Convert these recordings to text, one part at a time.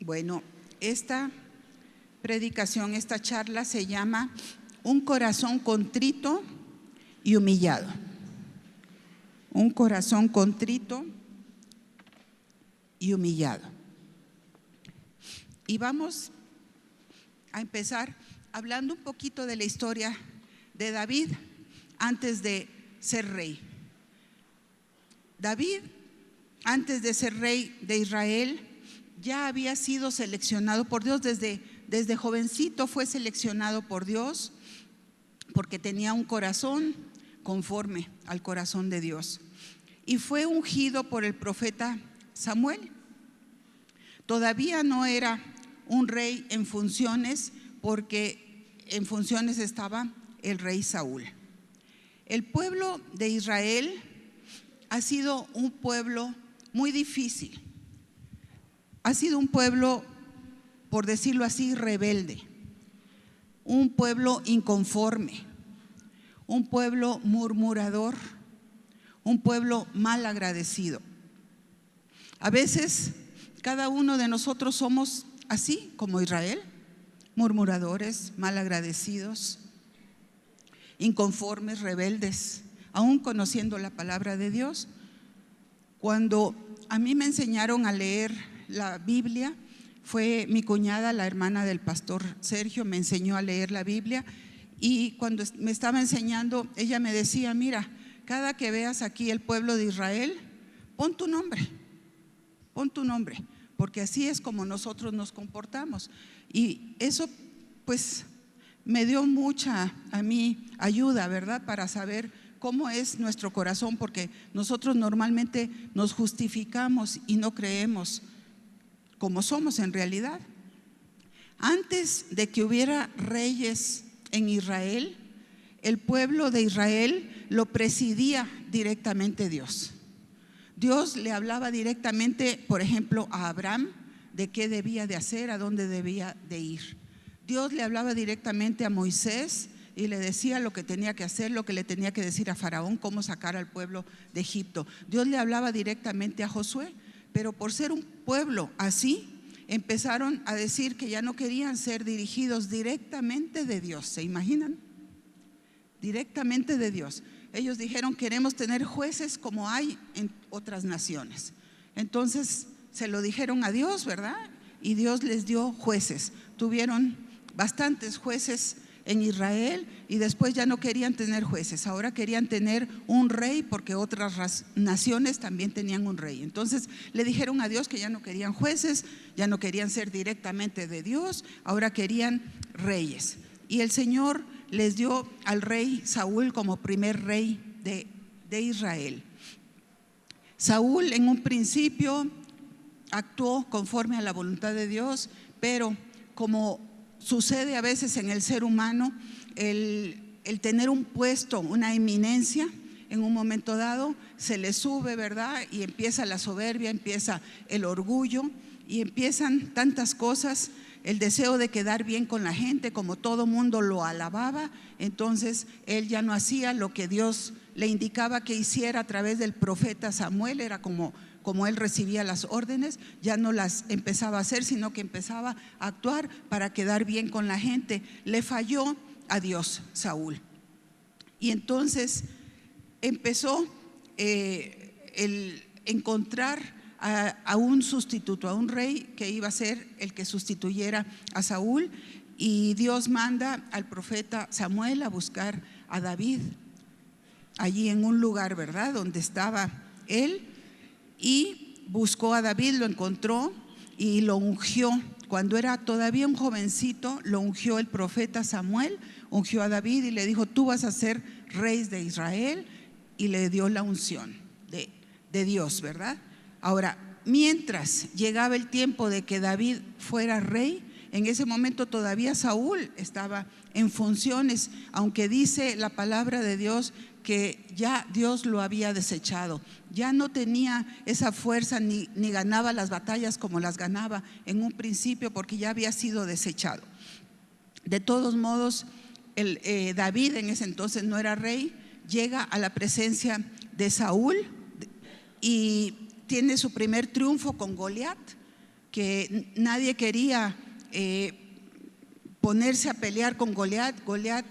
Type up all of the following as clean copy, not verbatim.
Bueno, esta predicación, esta charla se llama Un corazón contrito y humillado. Un corazón contrito y humillado. Y vamos a empezar hablando un poquito de la historia de David antes de ser rey. David, antes de ser rey de Israel, ya había sido seleccionado por Dios. Desde jovencito fue seleccionado por Dios porque tenía un corazón conforme al corazón de Dios. Y fue ungido por el profeta Samuel. Todavía no era un rey en funciones, porque en funciones estaba el rey Saúl. El pueblo de Israel ha sido un pueblo muy difícil. Ha sido un pueblo, por decirlo así, rebelde, un pueblo inconforme, un pueblo murmurador, un pueblo mal agradecido. A veces cada uno de nosotros somos así como Israel, murmuradores, mal agradecidos, inconformes, rebeldes, aún conociendo la palabra de Dios. Cuando a mí me enseñaron a leer la Biblia, fue mi cuñada, la hermana del pastor Sergio, me enseñó a leer la Biblia, y cuando me estaba enseñando, ella me decía: mira, cada que veas aquí el pueblo de Israel, pon tu nombre, porque así es como nosotros nos comportamos. Y eso pues me dio mucha a mí ayuda, ¿verdad?, para saber cómo es nuestro corazón, porque nosotros normalmente nos justificamos y no creemos como somos en realidad. Antes de que hubiera reyes en Israel, el pueblo de Israel lo presidía directamente Dios. Dios le hablaba directamente, por ejemplo, a Abraham de qué debía de hacer, a dónde debía de ir. Dios le hablaba directamente a Moisés y le decía lo que tenía que hacer, lo que le tenía que decir a Faraón, cómo sacar al pueblo de Egipto. Dios le hablaba directamente a Josué, pero por ser un pueblo así, empezaron a decir que ya no querían ser dirigidos directamente de Dios. ¿Se imaginan? Directamente de Dios. Ellos dijeron: queremos tener jueces como hay en otras naciones. Entonces se lo dijeron a Dios, ¿verdad? Y Dios les dio jueces. Tuvieron bastantes jueces en Israel y después ya no querían tener jueces, ahora querían tener un rey, porque otras naciones también tenían un rey. Entonces le dijeron a Dios que ya no querían jueces, ya no querían ser directamente de Dios, ahora querían reyes. Y el Señor les dio al rey Saúl como primer rey de Israel. Saúl en un principio actuó conforme a la voluntad de Dios, pero como sucede a veces en el ser humano, el tener un puesto, una eminencia, en un momento dado se le sube, ¿verdad? Y empieza la soberbia, empieza el orgullo y empiezan tantas cosas, el deseo de quedar bien con la gente. Como todo mundo lo alababa, entonces él ya no hacía lo que Dios le indicaba que hiciera a través del profeta Samuel. Era como él recibía las órdenes, ya no las empezaba a hacer, sino que empezaba a actuar para quedar bien con la gente. Le falló a Dios Saúl, y entonces empezó el encontrar a un sustituto, a un rey que iba a ser el que sustituyera a Saúl. Y Dios manda al profeta Samuel a buscar a David allí en un lugar, ¿verdad?, donde estaba él. Y buscó a David, lo encontró y lo ungió. Cuando era todavía un jovencito, lo ungió el profeta Samuel, ungió a David y le dijo: tú vas a ser rey de Israel, y le dio la unción de Dios, ¿verdad? Ahora, mientras llegaba el tiempo de que David fuera rey, en ese momento todavía Saúl estaba en funciones, aunque dice la palabra de Dios que ya Dios lo había desechado. Ya no tenía esa fuerza ni ganaba las batallas como las ganaba en un principio, porque ya había sido desechado. De todos modos, David en ese entonces no era rey, llega a la presencia de Saúl y tiene su primer triunfo con Goliat, que nadie quería ponerse a pelear con Goliat. Goliat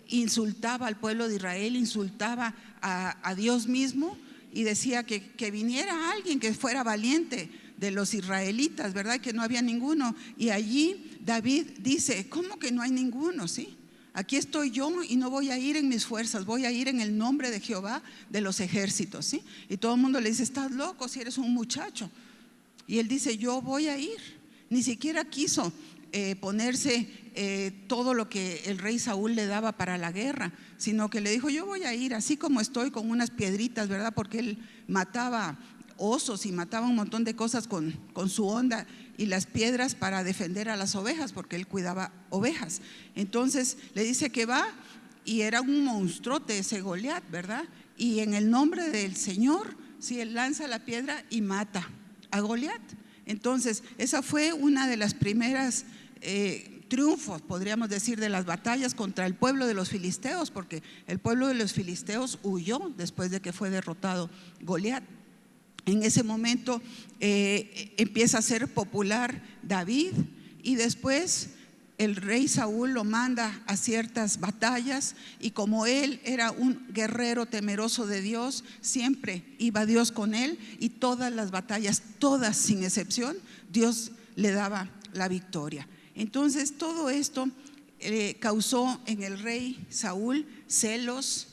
insultaba al pueblo de Israel, insultaba a Dios mismo y decía que viniera alguien que fuera valiente de los israelitas, ¿verdad? Que no había ninguno. Y allí David dice: ¿cómo que no hay ninguno? ¿Sí? Aquí estoy yo y no voy a ir en mis fuerzas, voy a ir en el nombre de Jehová de los ejércitos, ¿sí? Y todo el mundo le dice: estás loco si eres un muchacho. Y él dice: yo voy a ir. Ni siquiera quiso ponerse todo lo que el rey Saúl le daba para la guerra, sino que le dijo: yo voy a ir así como estoy, con unas piedritas, ¿verdad? Porque él mataba osos y mataba un montón de cosas con su onda y las piedras para defender a las ovejas, porque él cuidaba ovejas. Entonces le dice que va, y era un monstruote ese Goliat, ¿verdad? Y en el nombre del Señor, sí, él lanza la piedra y mata a Goliat. Entonces esa fue una de las primeras triunfos, podríamos decir, de las batallas contra el pueblo de los filisteos, porque el pueblo de los filisteos huyó después de que fue derrotado Goliat. En ese momento empieza a ser popular David, y después el rey Saúl lo manda a ciertas batallas, y como él era un guerrero temeroso de Dios, siempre iba Dios con él, y todas las batallas, todas sin excepción, Dios le daba la victoria. Entonces todo esto causó en el rey Saúl celos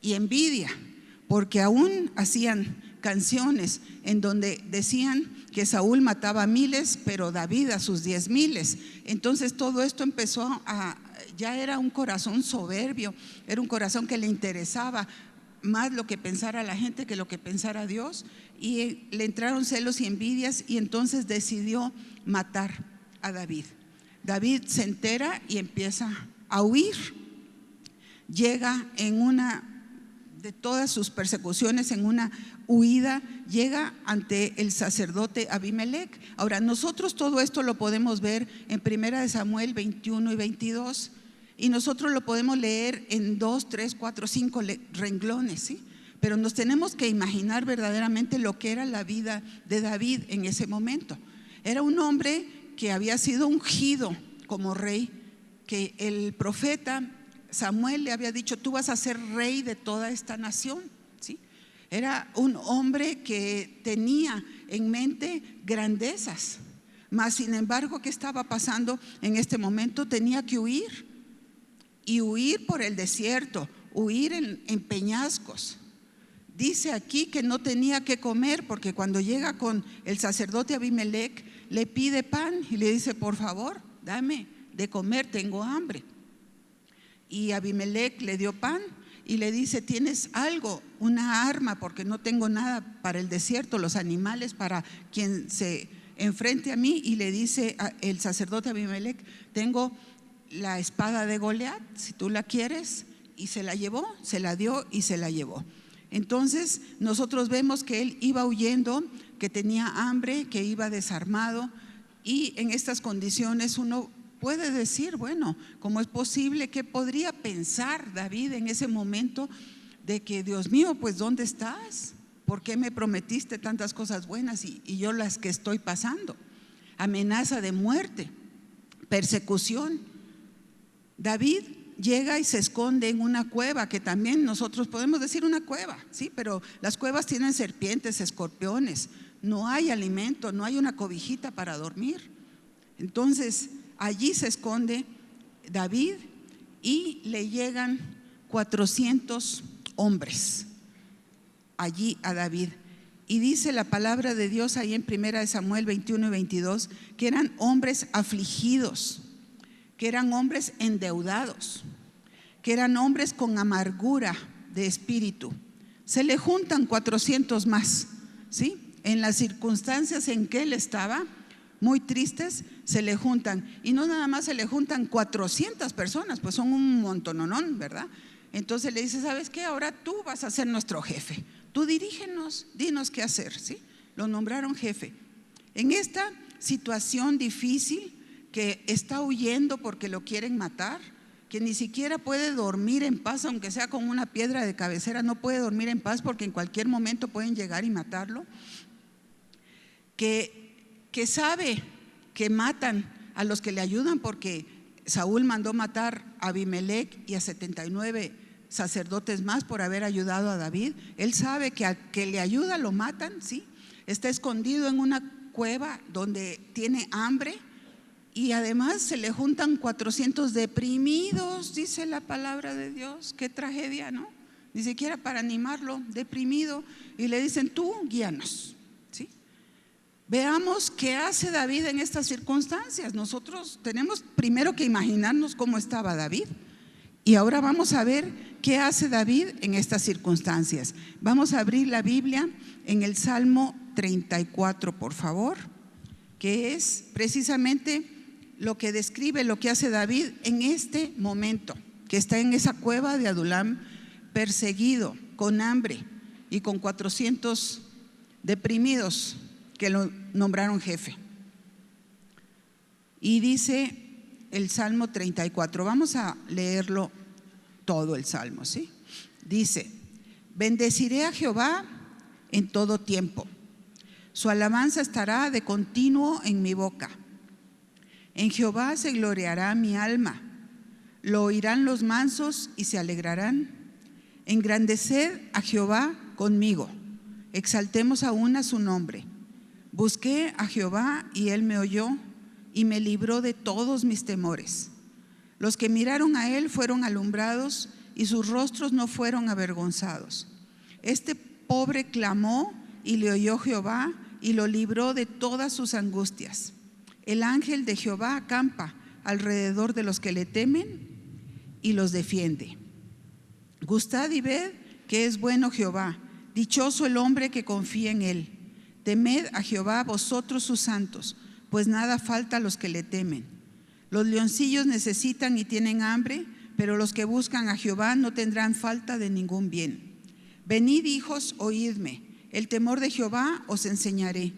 y envidia, porque aún hacían canciones en donde decían que Saúl mataba a miles, pero David a sus 10,000. Entonces todo esto empezó ya era un corazón soberbio, era un corazón que le interesaba más lo que pensara la gente que lo que pensara Dios, y le entraron celos y envidias, y entonces decidió matar a David. David se entera y empieza a huir. Llega en una de todas sus persecuciones, en una huida, llega ante el sacerdote Abimelec. Ahora nosotros todo esto lo podemos ver en 1 Samuel 21 y 22, y nosotros lo podemos leer en 2, 3, 4, 5 renglones, ¿sí? Pero nos tenemos que imaginar verdaderamente lo que era la vida de David en ese momento. Era un hombre que había sido ungido como rey, que el profeta Samuel le había dicho: tú vas a ser rey de toda esta nación, ¿sí? Era un hombre que tenía en mente grandezas, mas sin embargo, ¿qué estaba pasando en este momento? Tenía que huir, y huir por el desierto, huir en peñascos. Dice aquí que no tenía que comer, porque cuando llega con el sacerdote Abimelec, le pide pan y le dice: por favor, dame de comer, tengo hambre. Y Abimelec le dio pan y le dice: ¿tienes algo, una arma? Porque no tengo nada para el desierto, los animales para quien se enfrente a mí. Y le dice el sacerdote Abimelec: tengo la espada de Goliat, si tú la quieres. Y se la llevó, se la dio y se la llevó. Entonces nosotros vemos que él iba huyendo, que tenía hambre, que iba desarmado, y en estas condiciones uno puede decir: bueno, ¿cómo es posible? ¿Qué podría pensar David en ese momento? De que, Dios mío, pues ¿dónde estás? ¿Por qué me prometiste tantas cosas buenas y yo las que estoy pasando? Amenaza de muerte, persecución. David llega y se esconde en una cueva, que también nosotros podemos decir una cueva, sí, pero las cuevas tienen serpientes, escorpiones, no hay alimento, no hay una cobijita para dormir. Entonces allí se esconde David, y le llegan 400 hombres allí a David. Y dice la palabra de Dios ahí en 1 Samuel 21 y 22 que eran hombres afligidos, que eran hombres endeudados, que eran hombres con amargura de espíritu. Se le juntan 400 más, ¿sí? En las circunstancias en que él estaba, muy tristes, se le juntan. Y no nada más se le juntan 400 personas, pues son un montononón, ¿verdad? Entonces le dice: ¿sabes qué? Ahora tú vas a ser nuestro jefe, tú dirígenos, dinos qué hacer, ¿sí? Lo nombraron jefe. En esta situación difícil, que está huyendo porque lo quieren matar, que ni siquiera puede dormir en paz, aunque sea con una piedra de cabecera, no puede dormir en paz porque en cualquier momento pueden llegar y matarlo, que que sabe que matan a los que le ayudan, porque Saúl mandó matar a Abimelec y a 79 sacerdotes más por haber ayudado a David. Él sabe que al que le ayuda lo matan, ¿sí? Está escondido en una cueva donde tiene hambre y además se le juntan 400 deprimidos, dice la palabra de Dios. Qué tragedia, ¿no? Ni siquiera para animarlo, deprimido, y le dicen: tú guíanos, ¿sí? Veamos qué hace David en estas circunstancias. Nosotros tenemos primero que imaginarnos cómo estaba David, y ahora vamos a ver qué hace David en estas circunstancias. Vamos a abrir la Biblia en el Salmo 34, por favor, que es precisamente lo que describe lo que hace David en este momento, que está en esa cueva de Adulam, perseguido, con hambre y con 400 deprimidos que lo nombraron jefe. Y dice el Salmo 34, vamos a leerlo todo el Salmo, ¿sí? Dice: bendeciré a Jehová en todo tiempo, su alabanza estará de continuo en mi boca. En Jehová se gloriará mi alma, lo oirán los mansos y se alegrarán. Engrandeced a Jehová conmigo, exaltemos aún a su nombre. Busqué a Jehová y él me oyó y me libró de todos mis temores. Los que miraron a él fueron alumbrados y sus rostros no fueron avergonzados. Este pobre clamó y le oyó Jehová y lo libró de todas sus angustias. El ángel de Jehová acampa alrededor de los que le temen y los defiende. Gustad y ved que es bueno Jehová, dichoso el hombre que confía en él. Temed a Jehová vosotros sus santos, pues nada falta a los que le temen. Los leoncillos necesitan y tienen hambre, pero los que buscan a Jehová no tendrán falta de ningún bien. Venid, hijos, oídme, el temor de Jehová os enseñaré.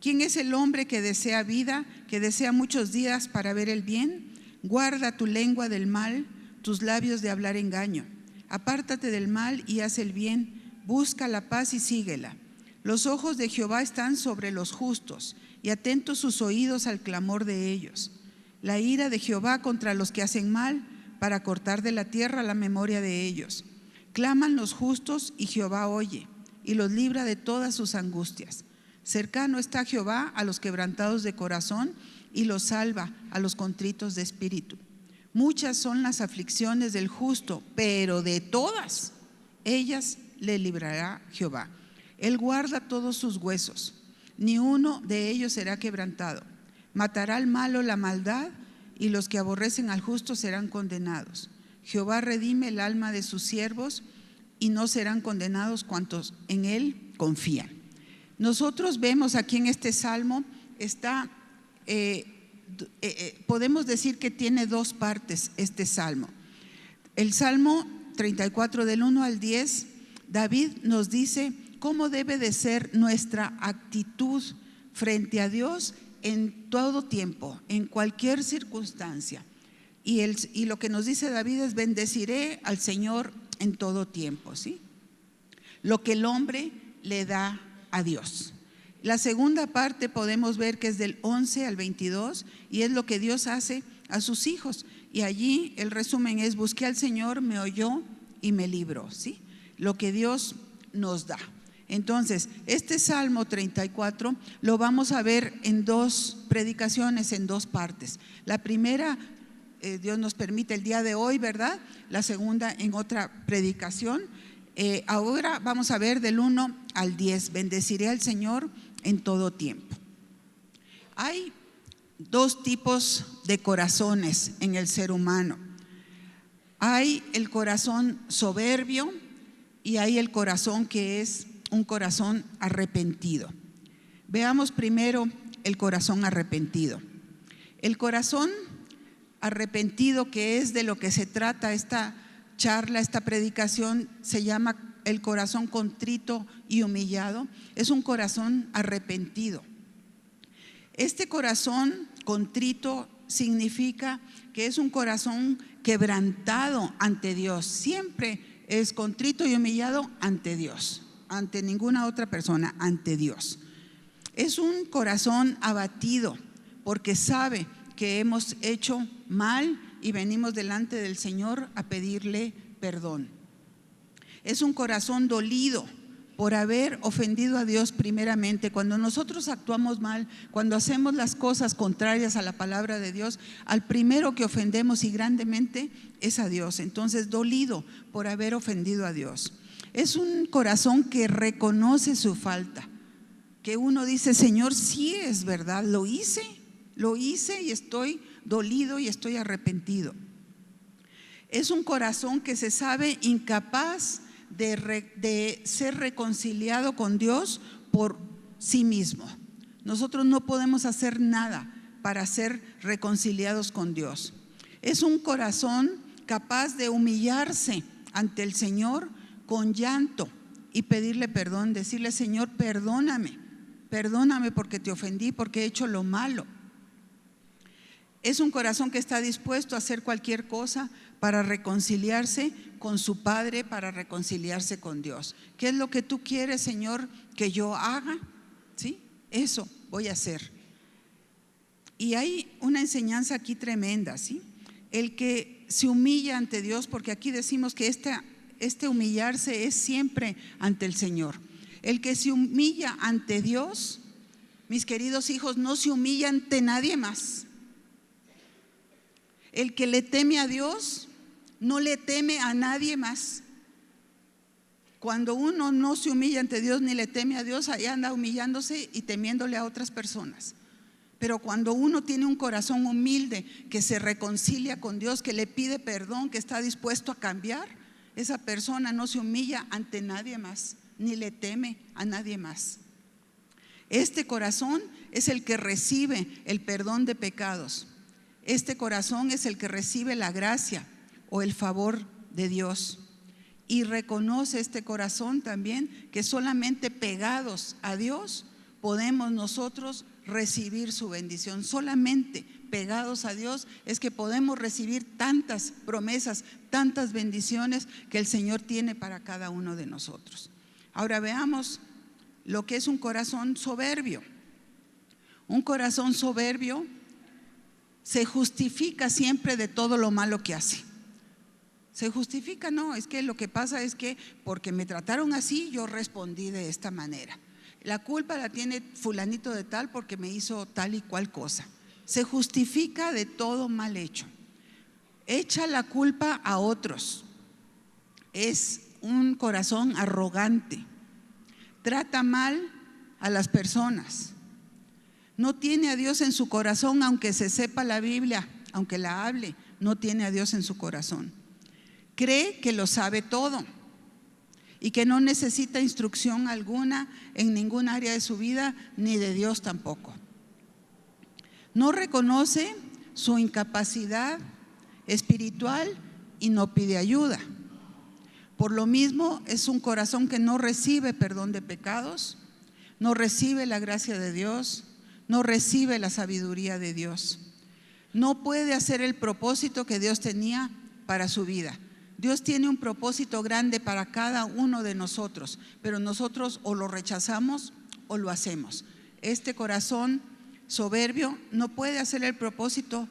¿Quién es el hombre que desea vida, que desea muchos días para ver el bien? Guarda tu lengua del mal, tus labios de hablar engaño. Apártate del mal y haz el bien, busca la paz y síguela. Los ojos de Jehová están sobre los justos y atentos sus oídos al clamor de ellos. La ira de Jehová contra los que hacen mal, para cortar de la tierra la memoria de ellos. Claman los justos y Jehová oye y los libra de todas sus angustias. Cercano está Jehová a los quebrantados de corazón y los salva a los contritos de espíritu. Muchas son las aflicciones del justo, pero de todas ellas le librará Jehová. Él guarda todos sus huesos, ni uno de ellos será quebrantado. Matará al malo la maldad, y los que aborrecen al justo serán condenados. Jehová redime el alma de sus siervos, y no serán condenados cuantos en él confían. Nosotros vemos aquí en este salmo, podemos decir que tiene dos partes este salmo. El Salmo 34 del 1 al 10, David nos dice cómo debe de ser nuestra actitud frente a Dios en todo tiempo, en cualquier circunstancia. Y lo que nos dice David es: bendeciré al Señor en todo tiempo, ¿sí? Lo que el hombre le da a Dios. La segunda parte podemos ver que es del 11 al 22 y es lo que Dios hace a sus hijos. Y allí el resumen es: busqué al Señor, me oyó y me libró, ¿sí? Lo que Dios nos da. Entonces, este Salmo 34 lo vamos a ver en dos predicaciones, en dos partes. La primera, Dios nos permite el día de hoy, ¿verdad? La segunda en otra predicación. Ahora vamos a ver del 1 al 10. Bendeciré al Señor en todo tiempo. Hay dos tipos de corazones en el ser humano. Hay el corazón soberbio y hay el corazón que es un corazón arrepentido. Veamos primero el corazón arrepentido. El corazón arrepentido, que es de lo que se trata esta charla, esta predicación, se llama el corazón contrito y humillado. Es un corazón arrepentido. Este corazón contrito significa que es un corazón quebrantado ante Dios. Siempre es contrito y humillado ante Dios, ante ninguna otra persona, ante Dios. Es un corazón abatido porque sabe que hemos hecho mal y venimos delante del Señor a pedirle perdón. Es un corazón dolido por haber ofendido a Dios primeramente. Cuando nosotros actuamos mal, cuando hacemos las cosas contrarias a la palabra de Dios, al primero que ofendemos y grandemente es a Dios. Entonces, dolido por haber ofendido a Dios. Es un corazón que reconoce su falta, que uno dice: Señor, sí es verdad, lo hice y estoy dolido y estoy arrepentido. Es un corazón que se sabe incapaz de ser reconciliado con Dios por sí mismo. Nosotros no podemos hacer nada para ser reconciliados con Dios. Es un corazón capaz de humillarse ante el Señor con llanto y pedirle perdón, decirle: Señor, perdóname porque te ofendí, porque he hecho lo malo. Es un corazón que está dispuesto a hacer cualquier cosa para reconciliarse con su Padre, para reconciliarse con Dios. ¿Qué es lo que tú quieres, Señor, que yo haga? ¿Sí? Eso voy a hacer. Y hay una enseñanza aquí tremenda, ¿sí? El que se humilla ante Dios, porque aquí decimos que este humillarse es siempre ante el Señor. El que se humilla ante Dios, mis queridos hijos, no se humilla ante nadie más. El que le teme a Dios no le teme a nadie más. Cuando uno no se humilla ante Dios ni le teme a Dios, ahí anda humillándose y temiéndole a otras personas. Pero cuando uno tiene un corazón humilde, que se reconcilia con Dios, que le pide perdón, que está dispuesto a cambiar, esa persona no se humilla ante nadie más, ni le teme a nadie más. Este corazón es el que recibe el perdón de pecados. Este corazón es el que recibe la gracia o el favor de Dios. Y reconoce este corazón también que solamente pegados a Dios podemos nosotros recibir su bendición. Solamente pegados a Dios es que podemos recibir tantas promesas, tantas bendiciones que el Señor tiene para cada uno de nosotros. Ahora veamos lo que es un corazón soberbio. Un corazón soberbio se justifica siempre de todo lo malo que hace. Se justifica: no, es que lo que pasa es que porque me trataron así, yo respondí de esta manera. La culpa la tiene fulanito de tal porque me hizo tal y cual cosa. Se justifica de todo mal hecho. Echa la culpa a otros. Es un corazón arrogante. Trata mal a las personas. No tiene a Dios en su corazón, aunque se sepa la Biblia, aunque la hable, no tiene a Dios en su corazón. Cree que lo sabe todo y que no necesita instrucción alguna en ningún área de su vida, ni de Dios tampoco. No reconoce su incapacidad espiritual y no pide ayuda. Por lo mismo, es un corazón que no recibe perdón de pecados, no recibe la gracia de Dios, no recibe la sabiduría de Dios. No puede hacer el propósito que Dios tenía para su vida. Dios tiene un propósito grande para cada uno de nosotros, pero nosotros o lo rechazamos o lo hacemos. Este corazón soberbio no puede hacer el propósito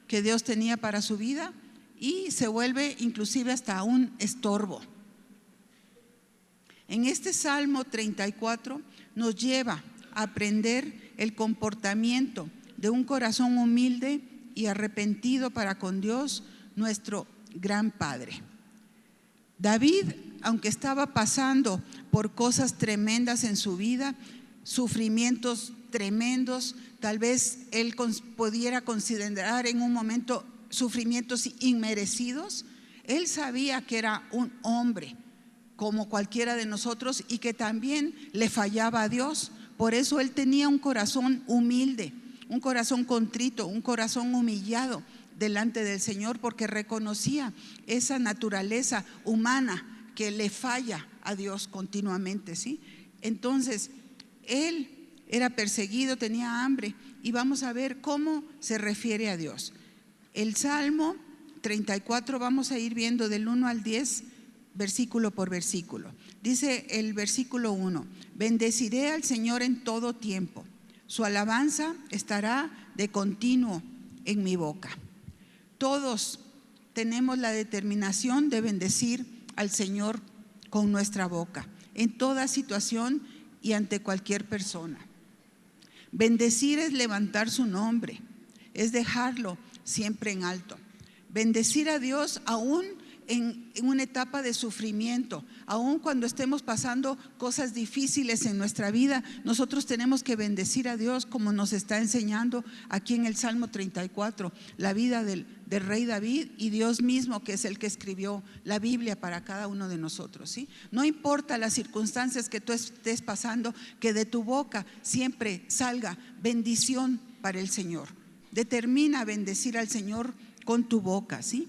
que Dios tenía para su vida y se vuelve inclusive hasta un estorbo. En este Salmo 34 nos lleva a aprender el comportamiento de un corazón humilde y arrepentido para con Dios, nuestro gran Padre. David, aunque estaba pasando por cosas tremendas en su vida, sufrimientos tremendos, tal vez él pudiera considerar en un momento sufrimientos inmerecidos, él sabía que era un hombre como cualquiera de nosotros y que también le fallaba a Dios. Por eso él tenía un corazón humilde, un corazón contrito, un corazón humillado delante del Señor, porque reconocía esa naturaleza humana que le falla a Dios continuamente, ¿sí? Entonces, él era perseguido, tenía hambre, y vamos a ver cómo se refiere a Dios. El Salmo 34 vamos a ir viendo del 1 al 10, versículo por versículo. Dice el versículo 1: bendeciré al Señor en todo tiempo, Su alabanza estará de continuo en mi boca. Todos tenemos la determinación de bendecir al Señor con nuestra boca, en toda situación y ante cualquier persona. Bendecir es levantar su nombre, es dejarlo siempre en alto. Bendecir a Dios aún en una etapa de sufrimiento, aún cuando estemos pasando cosas difíciles en nuestra vida, nosotros tenemos que bendecir a Dios, como nos está enseñando aquí en el Salmo 34, la vida del rey David y Dios mismo, que es el que escribió la Biblia para cada uno de nosotros, ¿sí? No importa las circunstancias que tú estés pasando, que de tu boca siempre salga bendición para el Señor. Determina bendecir al Señor con tu boca, ¿sí?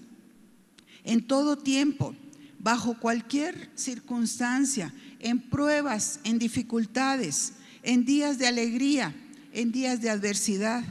En todo tiempo, bajo cualquier circunstancia, en pruebas, en dificultades, en días de alegría, en días de adversidad.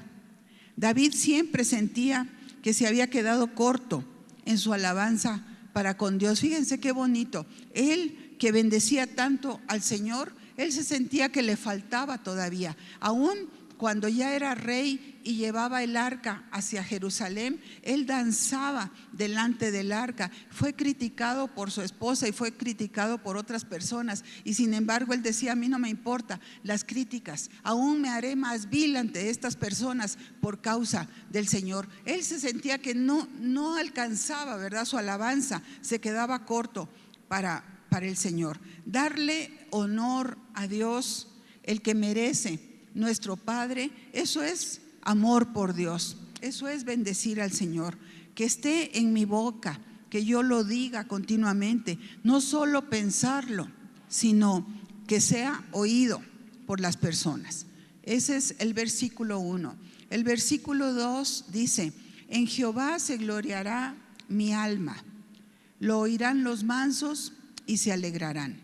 David siempre sentía que se había quedado corto en su alabanza para con Dios. Fíjense qué bonito. Él, que bendecía tanto al Señor, él se sentía que le faltaba todavía. Aún cuando ya era rey y llevaba el arca hacia Jerusalén, él danzaba delante del arca. Fue criticado por su esposa y fue criticado por otras personas, y sin embargo él decía: a mí no me importa las críticas, aún me haré más vil ante estas personas por causa del Señor. Él se sentía que no alcanzaba, ¿verdad? Su alabanza se quedaba corto para el Señor. Darle honor a Dios, el que merece, nuestro Padre, eso es amor por Dios, eso es bendecir al Señor. Que esté en mi boca, que yo lo diga continuamente, no solo pensarlo, sino que sea oído por las personas. Ese es el versículo 1. El versículo 2 dice: en Jehová se gloriará mi alma, lo oirán los mansos y se alegrarán.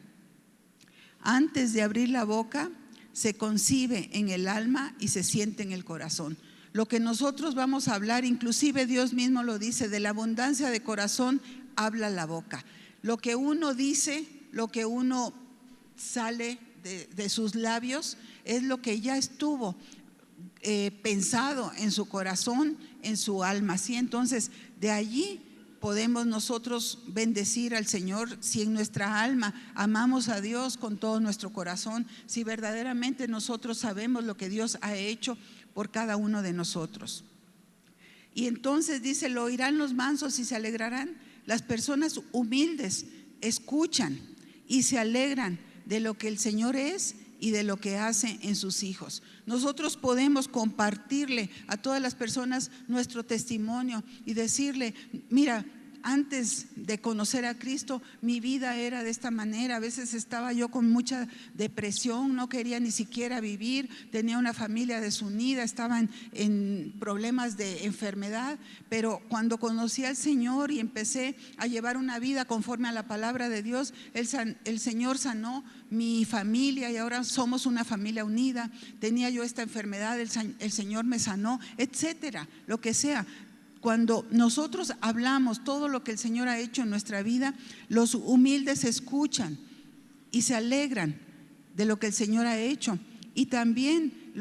Antes de abrir la boca, se concibe en el alma y se siente en el corazón. Lo que nosotros vamos a hablar, inclusive Dios mismo lo dice: de la abundancia de corazón habla la boca. Lo que uno dice, lo que uno sale de sus labios, es lo que ya estuvo pensado en su corazón, en su alma, ¿sí? Entonces, de allí podemos nosotros bendecir al Señor si en nuestra alma amamos a Dios con todo nuestro corazón, si verdaderamente nosotros sabemos lo que Dios ha hecho por cada uno de nosotros. Y entonces dice: lo oirán los mansos y se alegrarán. Las personas humildes escuchan y se alegran de lo que el Señor es y de lo que hace en sus hijos. Nosotros podemos compartirle a todas las personas nuestro testimonio y decirle: mira, antes de conocer a Cristo, mi vida era de esta manera. A veces estaba yo con mucha depresión, no quería ni siquiera vivir, tenía una familia desunida, estaba en problemas de enfermedad, pero cuando conocí al Señor y empecé a llevar una vida conforme a la palabra de Dios, el Señor sanó mi familia y ahora somos una familia unida. Tenía yo esta enfermedad, el Señor me sanó, etcétera, lo que sea. Cuando nosotros hablamos todo lo que el Señor ha hecho en nuestra vida, los humildes escuchan y se alegran de lo que el Señor ha hecho. Y también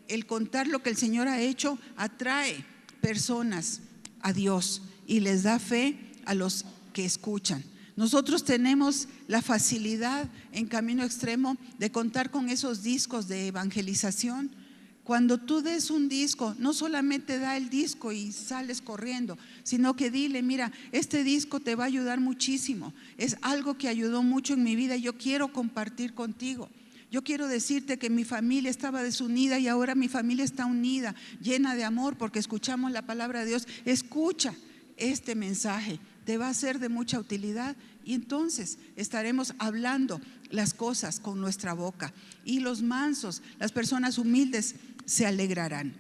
el contar lo que el Señor ha hecho atrae personas a Dios y les da fe a los que escuchan. Nosotros tenemos la facilidad en Camino Extremo de contar con esos discos de evangelización. Cuando tú des un disco, no solamente da el disco y sales corriendo, sino que dile: mira, este disco te va a ayudar muchísimo, es algo que ayudó mucho en mi vida y yo quiero compartir contigo. Yo quiero decirte que mi familia estaba desunida y ahora mi familia está unida, llena de amor, porque escuchamos la palabra de Dios. Escucha este mensaje, te va a ser de mucha utilidad y entonces estaremos hablando las cosas con nuestra boca. Y los mansos, las personas humildes, se alegrarán.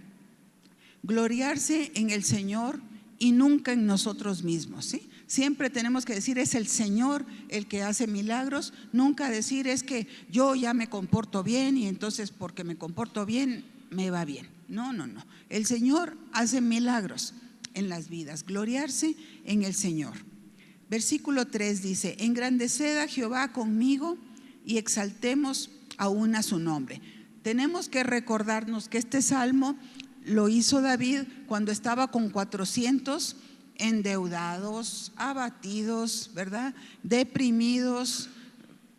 Gloriarse en el Señor y nunca en nosotros mismos, ¿sí? Siempre tenemos que decir: es el Señor el que hace milagros. Nunca decir: es que yo ya me comporto bien y entonces porque me comporto bien me va bien. No. El Señor hace milagros en las vidas. Gloriarse en el Señor. Versículo 3 dice: engrandeced a Jehová conmigo y exaltemos aún a su nombre. Tenemos que recordarnos que este salmo lo hizo David cuando estaba con 400 endeudados, abatidos, ¿verdad? Deprimidos,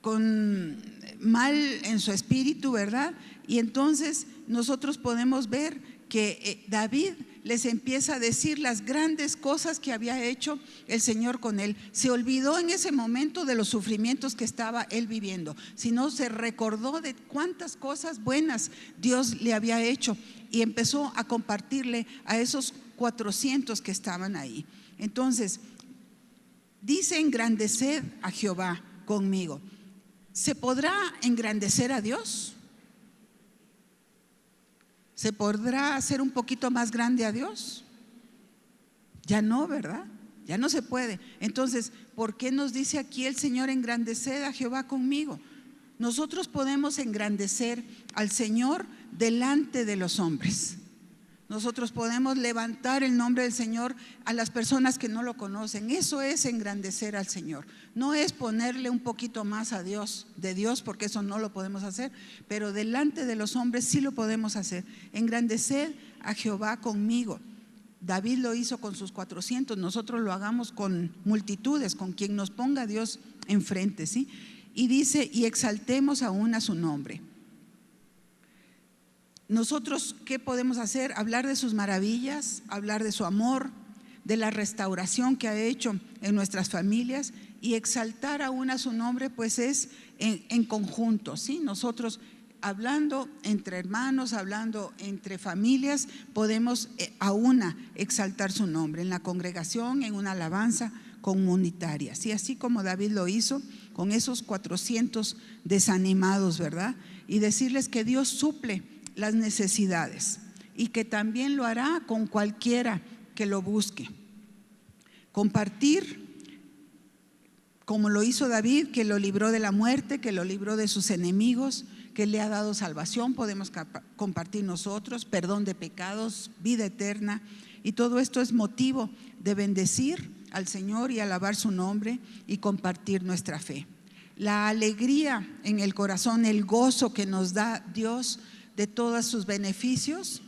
con mal en su espíritu, ¿verdad? Y entonces nosotros podemos ver que David les empieza a decir las grandes cosas que había hecho el Señor con él. Se olvidó en ese momento de los sufrimientos que estaba él viviendo, sino se recordó de cuántas cosas buenas Dios le había hecho y empezó a compartirle a esos 400 que estaban ahí. Entonces, dice: engrandeced a Jehová conmigo. ¿Se podrá engrandecer a Dios? ¿Se podrá hacer un poquito más grande a Dios? Ya no, ¿verdad? Ya no se puede. Entonces, ¿por qué nos dice aquí el Señor: engrandeced a Jehová conmigo? Nosotros podemos engrandecer al Señor delante de los hombres. Nosotros podemos levantar el nombre del Señor a las personas que no lo conocen. Eso es engrandecer al Señor. No es ponerle un poquito más a Dios, de Dios, porque eso no lo podemos hacer, pero delante de los hombres sí lo podemos hacer. Engrandecer a Jehová conmigo. David lo hizo con sus 400, nosotros lo hagamos con multitudes, con quien nos ponga Dios enfrente, ¿sí? Y dice: y exaltemos aún a su nombre. Nosotros, ¿qué podemos hacer? Hablar de sus maravillas, hablar de su amor, de la restauración que ha hecho en nuestras familias, y exaltar aún a su nombre, pues es en conjunto, ¿sí? Nosotros, hablando entre hermanos, hablando entre familias, podemos a una exaltar su nombre en la congregación, en una alabanza comunitaria, ¿sí? Así como David lo hizo con esos 400 desanimados, ¿verdad? Y decirles que Dios suple las necesidades y que también lo hará con cualquiera que lo busque. Compartir, como lo hizo David, que lo libró de la muerte, que lo libró de sus enemigos, que le ha dado salvación. Podemos compartir nosotros perdón de pecados, vida eterna, y todo esto es motivo de bendecir al Señor y alabar su nombre y compartir nuestra fe. La alegría en el corazón, el gozo que nos da Dios de todos sus beneficios,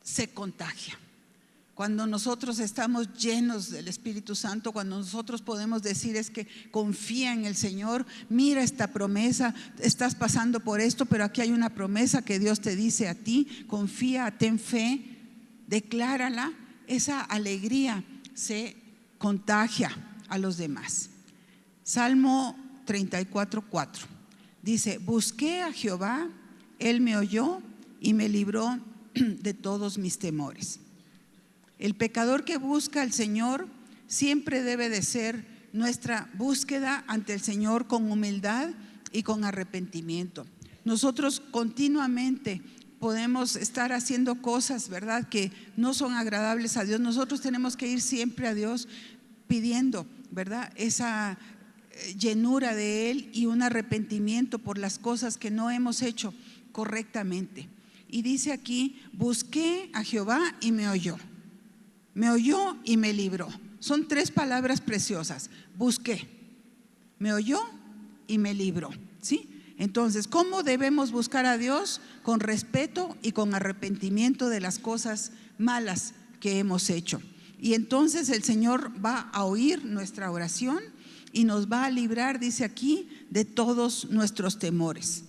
se contagia. Cuando nosotros estamos llenos del Espíritu Santo, cuando nosotros podemos decir: es que confía en el Señor, mira esta promesa, estás pasando por esto, pero aquí hay una promesa que Dios te dice a ti, confía, ten fe, declárala. Esa alegría se contagia a los demás. Salmo 34:4 dice: busqué a Jehová, Él me oyó y me libró de todos mis temores. El pecador que busca al Señor siempre debe de ser nuestra búsqueda ante el Señor con humildad y con arrepentimiento. Nosotros continuamente podemos estar haciendo cosas, ¿verdad?, que no son agradables a Dios. Nosotros tenemos que ir siempre a Dios pidiendo, ¿verdad?, esa llenura de Él y un arrepentimiento por las cosas que no hemos hecho correctamente. Y dice aquí: busqué a Jehová y me oyó y me libró. Son tres palabras preciosas: busqué, me oyó y me libró, ¿sí? Entonces, ¿cómo debemos buscar a Dios? Con respeto y con arrepentimiento de las cosas malas que hemos hecho. Y entonces el Señor va a oír nuestra oración y nos va a librar, dice aquí, de todos nuestros temores.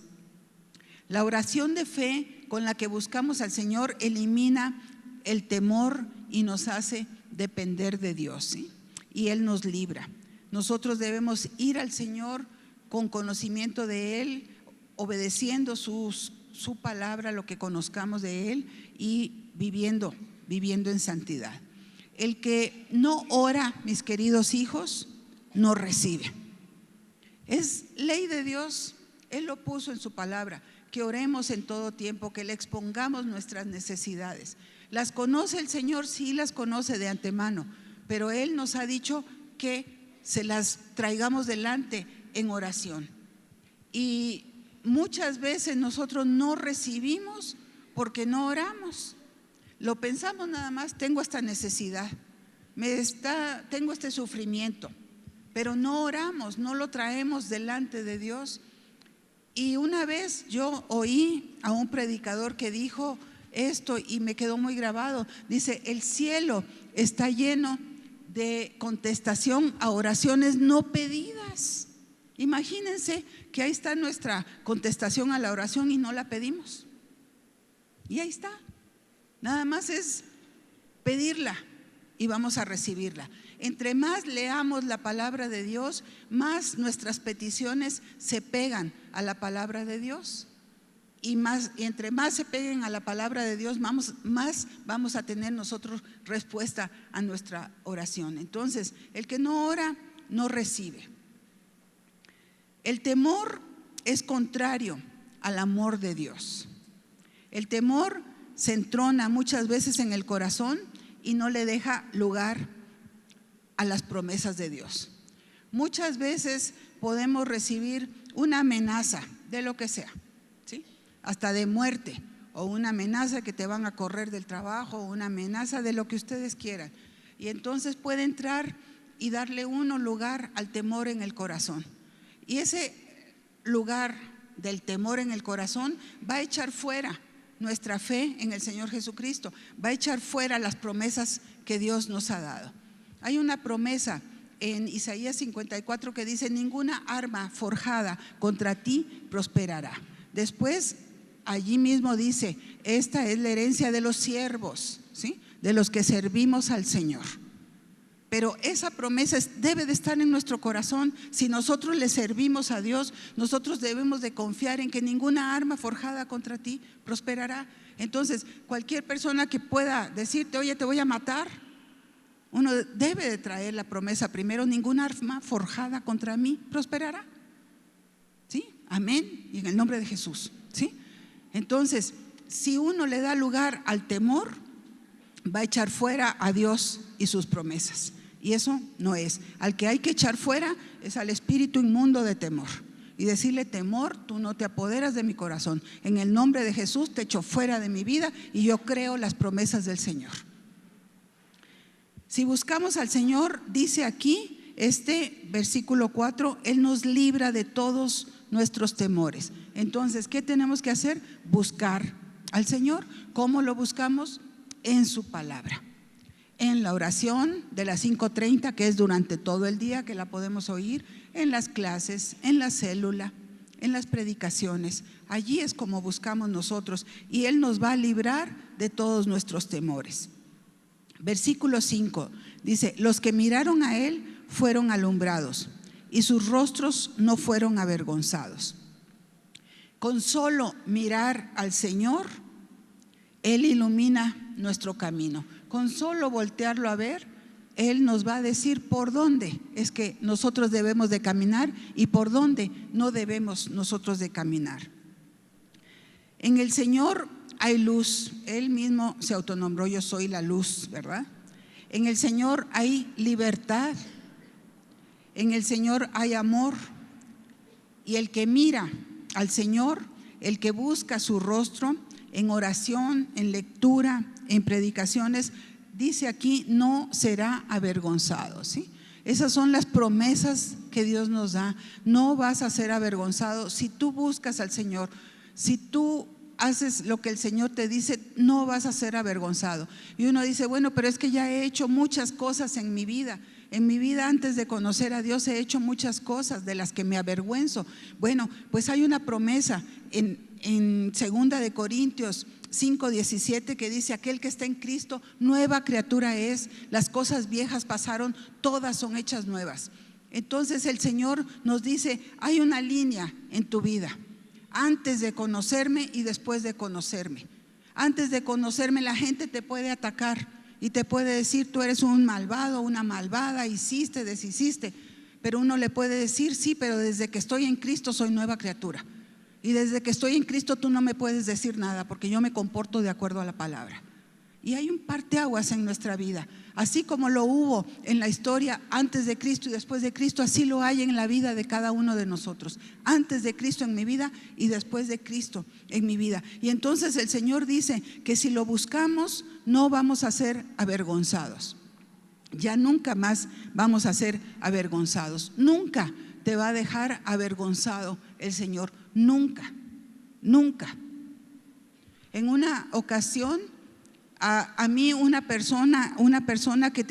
La oración de fe con la que buscamos al Señor elimina el temor y nos hace depender de Dios, ¿sí? Y Él nos libra. Nosotros debemos ir al Señor con conocimiento de Él, obedeciendo su palabra, lo que conozcamos de Él, y viviendo en santidad. El que no ora, mis queridos hijos, no recibe. Es ley de Dios, Él lo puso en su palabra, que oremos en todo tiempo, que le expongamos nuestras necesidades. ¿Las conoce el Señor? Sí, las conoce de antemano, pero Él nos ha dicho que se las traigamos delante en oración. Y muchas veces nosotros no recibimos porque no oramos. Lo pensamos nada más: tengo esta necesidad, tengo este sufrimiento, pero no oramos, no lo traemos delante de Dios. Y una vez yo oí a un predicador que dijo esto y me quedó muy grabado. Dice: el cielo está lleno de contestación a oraciones no pedidas. Imagínense que ahí está nuestra contestación a la oración y no la pedimos. Y ahí está. Nada más es pedirla y vamos a recibirla. Entre más leamos la palabra de Dios, más nuestras peticiones se pegan a la palabra de Dios. Y entre más se peguen a la palabra de Dios, más vamos a tener nosotros respuesta a nuestra oración. Entonces, el que no ora, no recibe. El temor es contrario al amor de Dios. El temor se entrona muchas veces en el corazón y no le deja lugar a las promesas de Dios. Muchas veces podemos recibir una amenaza de lo que sea, ¿sí? Hasta de muerte, o una amenaza que te van a correr del trabajo, o una amenaza de lo que ustedes quieran. Y entonces puede entrar y darle uno lugar al temor en el corazón. Y ese lugar del temor en el corazón va a echar fuera nuestra fe en el Señor Jesucristo, va a echar fuera las promesas que Dios nos ha dado. Hay una promesa en Isaías 54 que dice: ninguna arma forjada contra ti prosperará. Después allí mismo dice: esta es la herencia de los siervos, ¿sí? De los que servimos al Señor. Pero esa promesa debe de estar en nuestro corazón. Si nosotros le servimos a Dios, nosotros debemos de confiar en que ninguna arma forjada contra ti prosperará. Entonces, cualquier persona que pueda decirte: oye, te voy a matar, uno debe de traer la promesa primero: ninguna arma forjada contra mí prosperará. ¿Sí? Amén. Y en el nombre de Jesús. ¿Sí? Entonces, si uno le da lugar al temor, va a echar fuera a Dios y sus promesas. Y eso no es. Al que hay que echar fuera es al espíritu inmundo de temor. Y decirle: temor, tú no te apoderas de mi corazón. En el nombre de Jesús te echo fuera de mi vida y yo creo las promesas del Señor. Si buscamos al Señor, dice aquí este versículo 4, Él nos libra de todos nuestros temores. Entonces, ¿qué tenemos que hacer? Buscar al Señor. ¿Cómo lo buscamos? En su palabra, en la oración de las 5:30, que es durante todo el día, que la podemos oír, en las clases, en la célula, en las predicaciones. Allí es como buscamos nosotros, y Él nos va a librar de todos nuestros temores. Versículo 5 dice: los que miraron a Él fueron alumbrados y sus rostros no fueron avergonzados. Con solo mirar al Señor, Él ilumina nuestro camino. Con solo voltearlo a ver, Él nos va a decir por dónde es que nosotros debemos de caminar y por dónde no debemos nosotros de caminar. En el Señor hay luz. Él mismo se autonombró: yo soy la luz, ¿verdad? En el Señor hay libertad. En el Señor hay amor. Y el que mira al Señor, el que busca su rostro en oración, en lectura, en predicaciones, dice aquí: no será avergonzado, ¿sí? Esas son las promesas que Dios nos da. No vas a ser avergonzado si tú buscas al Señor. Si tú haces lo que el Señor te dice, no vas a ser avergonzado. Y uno dice: bueno, pero es que ya he hecho muchas cosas en mi vida. En mi vida, antes de conocer a Dios, he hecho muchas cosas de las que me avergüenzo. Bueno, pues hay una promesa en 2 de Corintios 5:17 que dice: aquel que está en Cristo, nueva criatura es, las cosas viejas pasaron, todas son hechas nuevas. Entonces el Señor nos dice: hay una línea en tu vida, antes de conocerme y después de conocerme. Antes de conocerme, la gente te puede atacar y te puede decir: tú eres un malvado, una malvada, hiciste, deshiciste. Pero uno le puede decir: sí, pero desde que estoy en Cristo soy nueva criatura. Y desde que estoy en Cristo tú no me puedes decir nada, porque yo me comporto de acuerdo a la palabra. Y hay un parteaguas en nuestra vida. Así como lo hubo en la historia antes de Cristo y después de Cristo, así lo hay en la vida de cada uno de nosotros. Antes de Cristo en mi vida y después de Cristo en mi vida. Y entonces el Señor dice que si lo buscamos, no vamos a ser avergonzados. Ya nunca más vamos a ser avergonzados. Nunca te va a dejar avergonzado el Señor, nunca, nunca. En una ocasión, a mí una persona que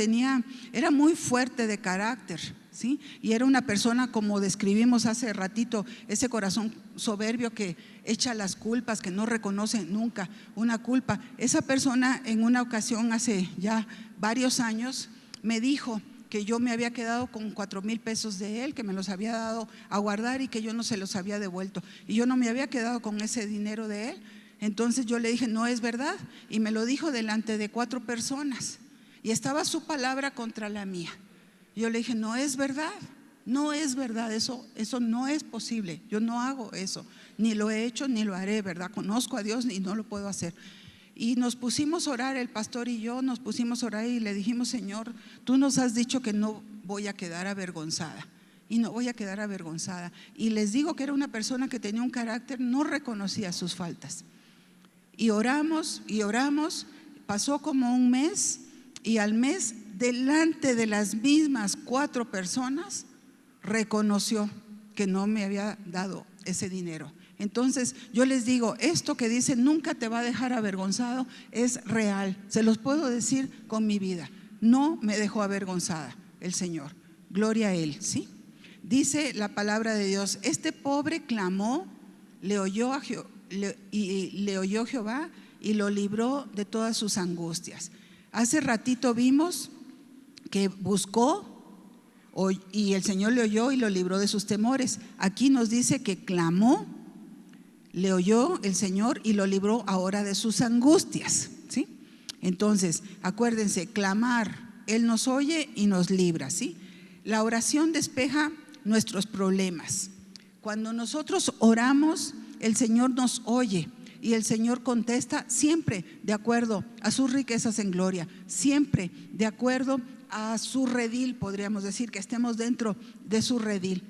era muy fuerte de carácter, ¿sí? Y era una persona, como describimos hace ratito, ese corazón soberbio que echa las culpas, que no reconoce nunca una culpa. Esa persona en una ocasión, hace ya varios años, me dijo que yo me había quedado con 4,000 pesos de él, que me los había dado a guardar y que yo no se los había devuelto, y yo no me había quedado con ese dinero de él. Entonces yo le dije, no es verdad, y me lo dijo delante de 4 personas, y estaba su palabra contra la mía. Yo le dije, no es verdad, no es verdad, eso no es posible, yo no hago eso, ni lo he hecho ni lo haré, ¿verdad? Conozco a Dios y no lo puedo hacer. Y nos pusimos a orar, el pastor y yo nos pusimos a orar y le dijimos, Señor, tú nos has dicho que no voy a quedar avergonzada, y no voy a quedar avergonzada. Y les digo que era una persona que tenía un carácter, no reconocía sus faltas. Y oramos, pasó como un mes, y al mes, delante de las mismas 4 personas, reconoció que no me había dado ese dinero. Entonces yo les digo, esto que dice nunca te va a dejar avergonzado es real, se los puedo decir con mi vida. No me dejó avergonzada el Señor, gloria a Él, ¿sí? Dice la palabra de Dios, este pobre clamó, le oyó Jehová y lo libró de todas sus angustias. Hace ratito vimos que buscó y el Señor le oyó y lo libró de sus temores. Aquí nos dice que clamó, le oyó el Señor y lo libró ahora de sus angustias, ¿sí? Entonces, acuérdense, clamar, Él nos oye y nos libra, ¿sí? La oración despeja nuestros problemas. Cuando nosotros oramos, el Señor nos oye y el Señor contesta siempre de acuerdo a sus riquezas en gloria, siempre de acuerdo a su redil, podríamos decir, que estemos dentro de su redil.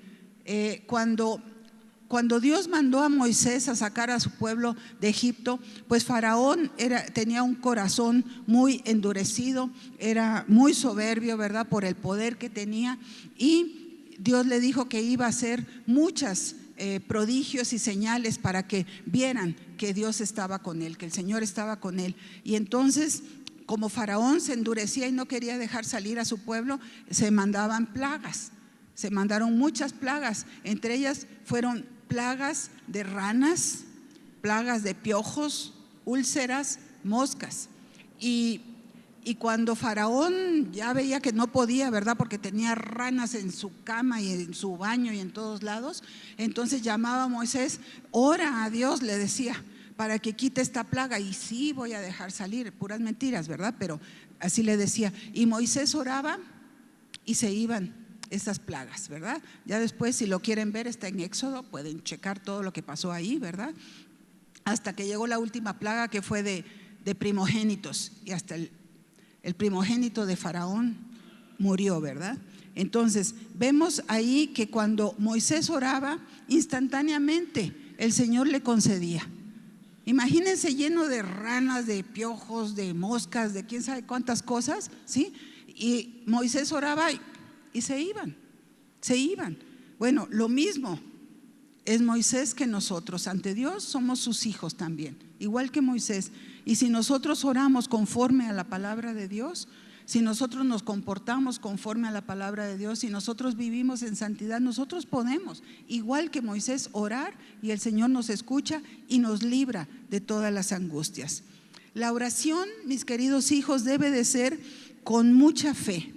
Cuando Dios mandó a Moisés a sacar a su pueblo de Egipto, pues Faraón tenía un corazón muy endurecido, era muy soberbio, ¿verdad? Por el poder que tenía, y Dios le dijo que iba a hacer muchas prodigios y señales para que vieran que Dios estaba con él, que el Señor estaba con él. Y entonces, como Faraón se endurecía y no quería dejar salir a su pueblo, se mandaban plagas, se mandaron muchas plagas. Entre ellas fueron plagas de ranas, plagas de piojos, úlceras, moscas. Y cuando Faraón ya veía que no podía, ¿verdad? Porque tenía ranas en su cama y en su baño y en todos lados, entonces llamaba a Moisés, ora a Dios, le decía, para que quite esta plaga. Y sí, voy a dejar salir, puras mentiras, ¿verdad? Pero así le decía. Y Moisés oraba y se iban esas plagas, ¿verdad? Ya después, si lo quieren ver, está en Éxodo, pueden checar todo lo que pasó ahí, ¿verdad? Hasta que llegó la última plaga, que fue de primogénitos, y hasta el primogénito de Faraón murió, ¿verdad? Entonces vemos ahí que cuando Moisés oraba, instantáneamente el Señor le concedía. Imagínense, lleno de ranas, de piojos, de moscas, de quién sabe cuántas cosas, ¿sí? Y Moisés oraba y se iban. Bueno, lo mismo es Moisés que nosotros. Ante Dios somos sus hijos también, igual que Moisés. Y si nosotros oramos conforme a la palabra de Dios, si nosotros nos comportamos conforme a la palabra de Dios, si nosotros vivimos en santidad, nosotros podemos, igual que Moisés, orar y el Señor nos escucha y nos libra de todas las angustias. La oración, mis queridos hijos, debe de ser con mucha fe.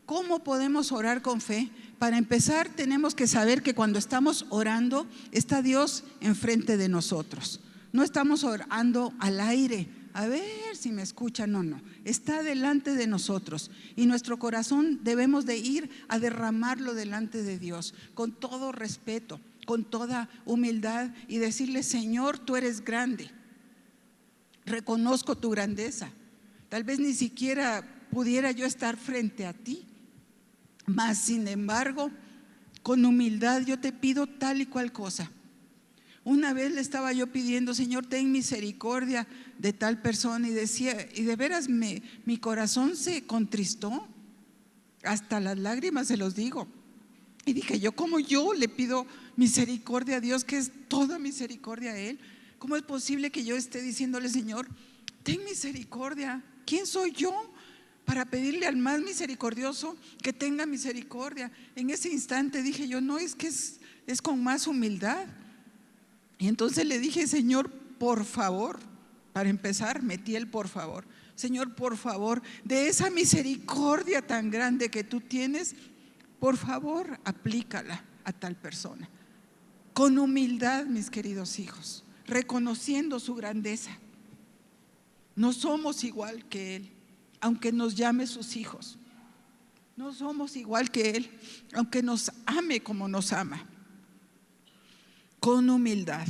¿Cómo podemos orar con fe? Para empezar, tenemos que saber que cuando estamos orando, está Dios enfrente de nosotros. No estamos orando al aire, a ver si me escuchan o no. Está delante de nosotros y nuestro corazón debemos de ir a derramarlo delante de Dios con todo respeto, con toda humildad, y decirle: Señor, tú eres grande, reconozco tu grandeza. Tal vez ni siquiera pudiera yo estar frente a ti, mas sin embargo, con humildad yo te pido tal y cual cosa. Una vez le estaba yo pidiendo: Señor, ten misericordia de tal persona, y decía, y de veras mi corazón se contristó, hasta las lágrimas se los digo. Y dije yo, ¿cómo yo le pido misericordia a Dios, que es toda misericordia a Él? ¿Cómo es posible que yo esté diciéndole, Señor, ten misericordia? ¿Quién soy yo para pedirle al más misericordioso que tenga misericordia? En ese instante dije yo, no, es que es con más humildad. Y entonces le dije, Señor, por favor, para empezar, metí el por favor. Señor, por favor, de esa misericordia tan grande que tú tienes, por favor, aplícala a tal persona. Con humildad, mis queridos hijos, reconociendo su grandeza. No somos igual que Él, aunque nos llame sus hijos. No somos igual que Él, aunque nos ame como nos ama. Con humildad.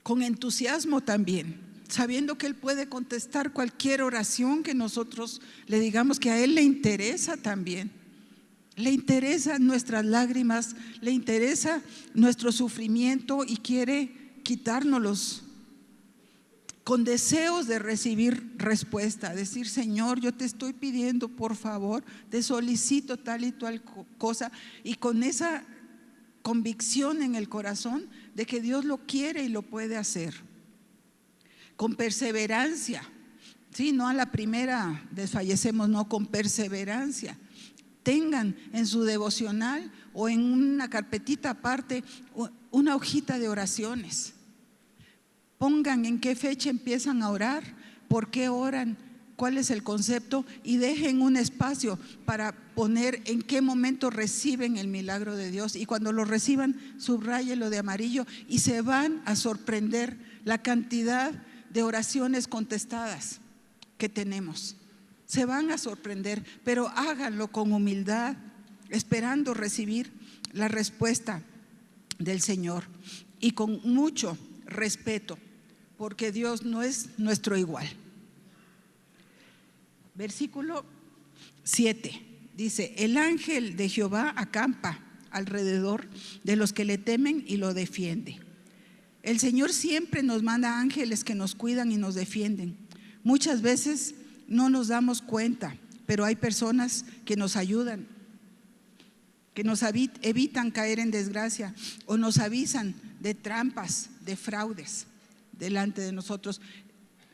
Con entusiasmo también, sabiendo que Él puede contestar cualquier oración que nosotros le digamos, que a Él le interesa también. Le interesan nuestras lágrimas, le interesa nuestro sufrimiento y quiere quitárnoslos, con deseos de recibir respuesta, decir, Señor, yo te estoy pidiendo, por favor, te solicito tal y tal cosa, y con esa convicción en el corazón de que Dios lo quiere y lo puede hacer. Con perseverancia, sí, no a la primera desfallecemos, no, con perseverancia. Tengan en su devocional o en una carpetita aparte una hojita de oraciones. Pongan en qué fecha empiezan a orar, por qué oran, cuál es el concepto, y dejen un espacio para poner en qué momento reciben el milagro de Dios. Y cuando lo reciban, subráyenlo de amarillo y se van a sorprender la cantidad de oraciones contestadas que tenemos. Se van a sorprender, pero háganlo con humildad, esperando recibir la respuesta del Señor y con mucho respeto, porque Dios no es nuestro igual. Versículo 7 dice: el ángel de Jehová acampa alrededor de los que le temen y lo defiende. El Señor siempre nos manda ángeles que nos cuidan y nos defienden. Muchas veces no nos damos cuenta, pero hay personas que nos ayudan, que nos evitan caer en desgracia o nos avisan de trampas, de fraudes delante de nosotros.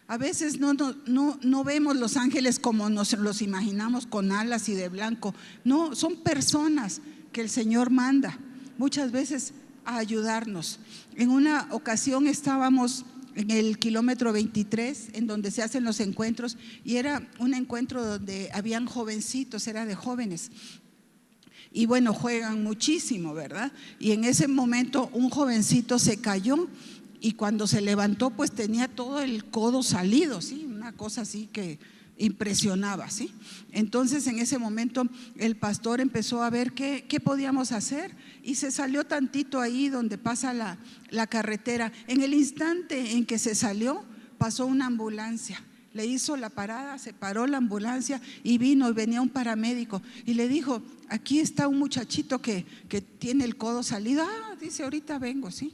A veces no vemos los ángeles como nos los imaginamos, con alas y de blanco. No, son personas que el Señor manda muchas veces a ayudarnos. En una ocasión estábamos en el kilómetro 23, en donde se hacen los encuentros, y era un encuentro donde habían jovencitos, era de jóvenes. Y bueno, juegan muchísimo, ¿verdad? Y en ese momento un jovencito se cayó y cuando se levantó pues tenía todo el codo salido, ¿sí? Una cosa así que impresionaba, ¿sí? Entonces en ese momento el pastor empezó a ver qué podíamos hacer y se salió tantito ahí donde pasa la carretera. En el instante en que se salió, pasó una ambulancia. Le hizo la parada, se paró la ambulancia y venía un paramédico y le dijo: aquí está un muchachito que tiene el codo salido. Dice, ahorita vengo, ¿sí?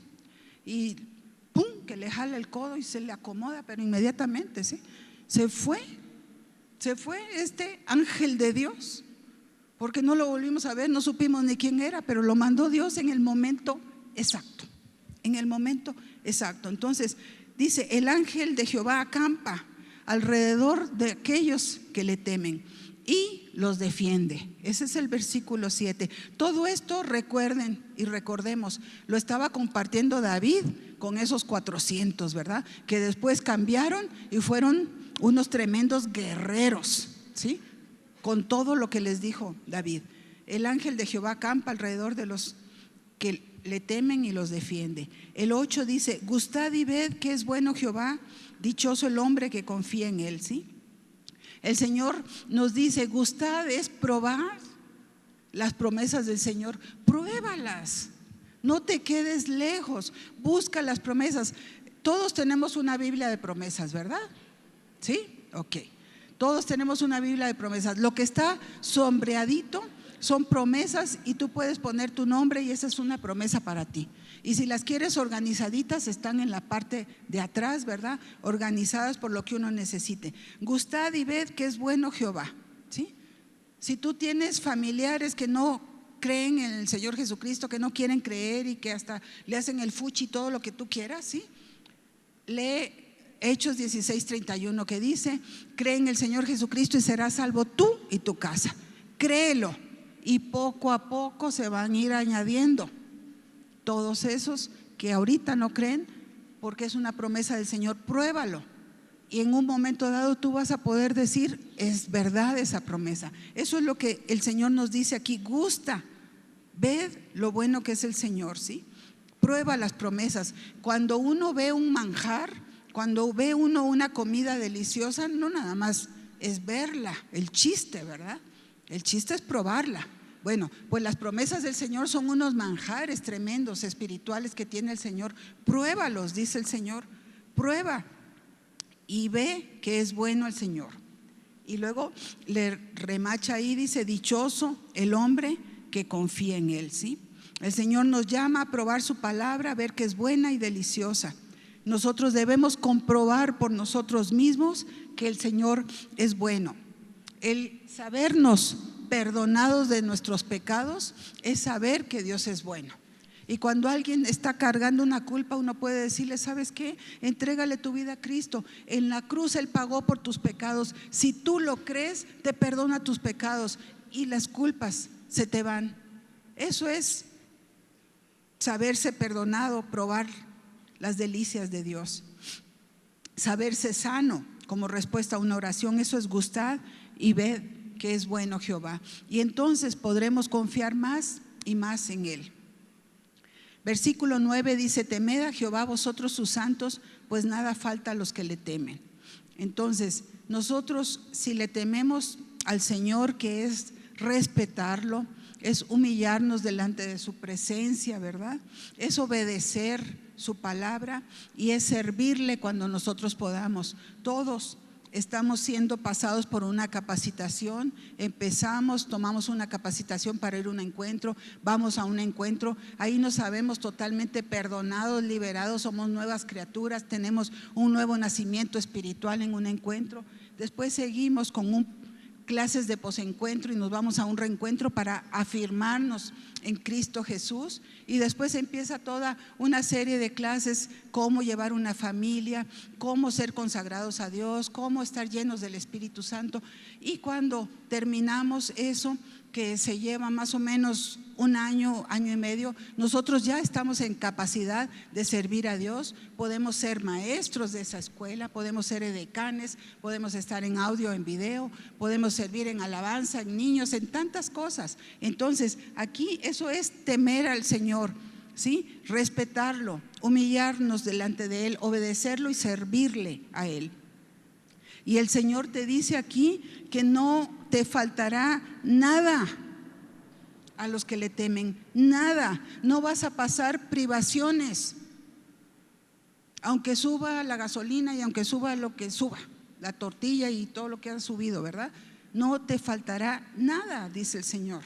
Y pum, que le jala el codo y se le acomoda, pero inmediatamente, ¿sí? Se fue este ángel de Dios, porque no lo volvimos a ver, no supimos ni quién era, pero lo mandó Dios en el momento exacto, en el momento exacto. Entonces dice: el ángel de Jehová acampa alrededor de aquellos que le temen y los defiende. Ese es el versículo 7. Todo esto, recuerden y recordemos, lo estaba compartiendo David con esos 400, ¿verdad? Que después cambiaron y fueron unos tremendos guerreros, ¿sí? Con todo lo que les dijo David. El ángel de Jehová acampa alrededor de los que le temen y los defiende. El 8 dice: gustad y ved que es bueno Jehová, dichoso el hombre que confía en él, ¿sí? El Señor nos dice: gustad es probar las promesas del Señor, pruébalas, no te quedes lejos, busca las promesas. Todos tenemos una Biblia de promesas, ¿verdad? ¿Sí? Ok. Todos tenemos una Biblia de promesas. Lo que está sombreadito son promesas y tú puedes poner tu nombre y esa es una promesa para ti. Y si las quieres organizaditas, están en la parte de atrás, ¿verdad? Organizadas por lo que uno necesite. Gustad y ved que es bueno Jehová, ¿sí? Si tú tienes familiares que no creen en el Señor Jesucristo, que no quieren creer y que hasta le hacen el fuchi, todo lo que tú quieras, ¿sí? Lee Hechos 16:31 que dice: cree en el Señor Jesucristo y serás salvo tú y tu casa. Créelo y poco a poco se van a ir añadiendo todos esos que ahorita no creen, porque es una promesa del Señor. Pruébalo y en un momento dado tú vas a poder decir: es verdad esa promesa. Eso es lo que el Señor nos dice aquí: gusta, ved lo bueno que es el Señor, ¿sí? Prueba las promesas. Cuando uno ve un manjar, cuando ve uno una comida deliciosa, no nada más es verla, el chiste, ¿verdad? El chiste es probarla. Bueno, pues las promesas del Señor son unos manjares tremendos espirituales que tiene el Señor. Pruébalos, dice el Señor, prueba y ve que es bueno el Señor. Y luego le remacha ahí, dice: dichoso el hombre que confía en Él, ¿sí? El Señor nos llama a probar su palabra, a ver que es buena y deliciosa. Nosotros debemos comprobar por nosotros mismos que el Señor es bueno. El sabernos perdonados de nuestros pecados es saber que Dios es bueno. Y cuando alguien está cargando una culpa, uno puede decirle: ¿sabes qué? Entrégale tu vida a Cristo. En la cruz Él pagó por tus pecados. Si tú lo crees, te perdona tus pecados y las culpas se te van. Eso es saberse perdonado, probar las delicias de Dios. Saberse sano como respuesta a una oración, eso es gustar y ver que es bueno Jehová. Y entonces podremos confiar más y más en Él. Versículo 9 dice: temed a Jehová vosotros sus santos, pues nada falta a los que le temen. Entonces nosotros, si le tememos al Señor, que es respetarlo, es humillarnos delante de su presencia, ¿verdad? Es obedecer su palabra y es servirle cuando nosotros podamos. Todos estamos siendo pasados por una capacitación. Tomamos una capacitación para ir a un encuentro, vamos a un encuentro, ahí nos sabemos totalmente perdonados, liberados, somos nuevas criaturas, tenemos un nuevo nacimiento espiritual en un encuentro. Después seguimos con clases de posencuentro y nos vamos a un reencuentro para afirmarnos en Cristo Jesús, y después empieza toda una serie de clases: cómo llevar una familia, cómo ser consagrados a Dios, cómo estar llenos del Espíritu Santo. Y cuando terminamos eso, que se lleva más o menos un año, año y medio, nosotros ya estamos en capacidad de servir a Dios. Podemos ser maestros de esa escuela, podemos ser edecanes, podemos estar en audio, en video, podemos servir en alabanza, en niños, en tantas cosas. Entonces aquí eso es temer al Señor, ¿sí? Respetarlo, humillarnos delante de Él, obedecerlo y servirle a Él. Y el Señor te dice aquí que no te faltará nada a los que le temen, nada. No vas a pasar privaciones, aunque suba la gasolina y aunque suba lo que suba, la tortilla y todo lo que ha subido, ¿verdad? No te faltará nada, dice el Señor.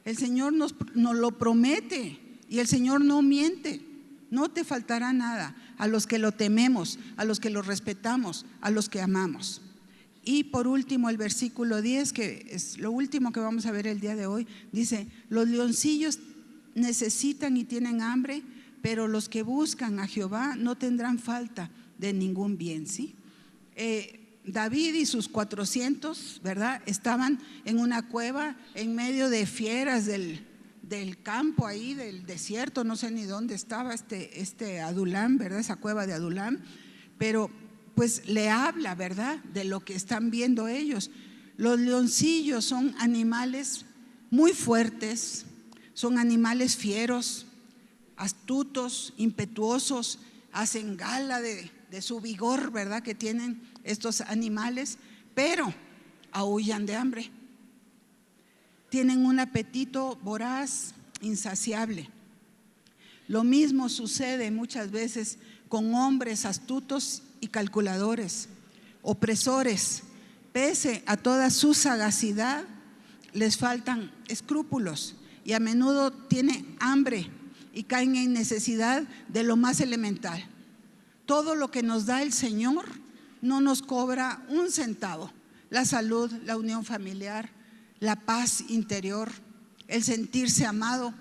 El Señor nos lo promete y el Señor no miente. No te faltará nada a los que lo tememos, a los que lo respetamos, a los que amamos. Y por último, el versículo 10, que es lo último que vamos a ver el día de hoy, dice: los leoncillos necesitan y tienen hambre, pero los que buscan a Jehová no tendrán falta de ningún bien, ¿sí? David y sus 400, ¿verdad? Estaban en una cueva en medio de fieras del campo ahí, del desierto, no sé ni dónde estaba este Adulam, ¿verdad? Esa cueva de Adulam, pero pues le habla, ¿verdad?, de lo que están viendo ellos. Los leoncillos son animales muy fuertes, son animales fieros, astutos, impetuosos, hacen gala de su vigor, ¿verdad?, que tienen estos animales, pero aúllan de hambre. Tienen un apetito voraz, insaciable. Lo mismo sucede muchas veces con hombres astutos y calculadores, opresores. Pese a toda su sagacidad, les faltan escrúpulos y a menudo tienen hambre y caen en necesidad de lo más elemental. Todo lo que nos da el Señor no nos cobra un centavo. La salud, la unión familiar, la paz interior, el sentirse amado.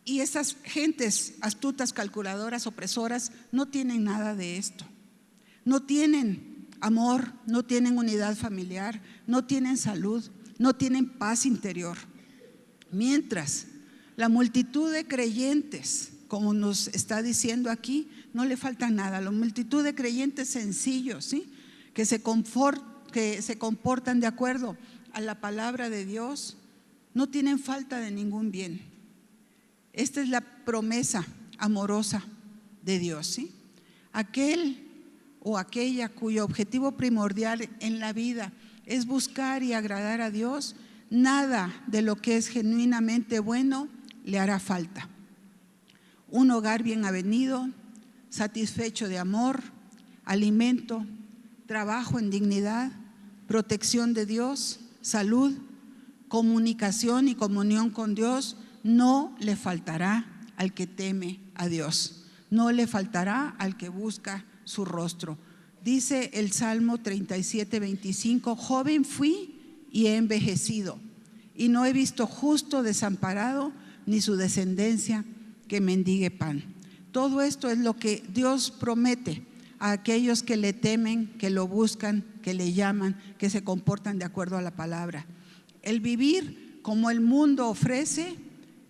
Y esas gentes astutas, calculadoras, opresoras, no tienen nada de esto. No tienen amor, no tienen unidad familiar, no tienen salud, no tienen paz interior. Mientras la multitud de creyentes, como nos está diciendo aquí, no le falta nada. La multitud de creyentes sencillos, ¿sí?, que se comportan de acuerdo a la palabra de Dios, no tienen falta de ningún bien. Esta es la promesa amorosa de Dios, ¿sí? Aquel o aquella cuyo objetivo primordial en la vida es buscar y agradar a Dios, nada de lo que es genuinamente bueno le hará falta. Un hogar bien avenido, satisfecho de amor, alimento, trabajo en dignidad, protección de Dios, salud, comunicación y comunión con Dios, no le faltará al que teme a Dios, no le faltará al que busca su rostro. Dice el Salmo 37:25: joven fui y he envejecido, y no he visto justo desamparado, ni su descendencia que mendigue pan. Todo esto es lo que Dios promete a aquellos que le temen, que lo buscan, que le llaman, que se comportan de acuerdo a la palabra. El vivir como el mundo ofrece,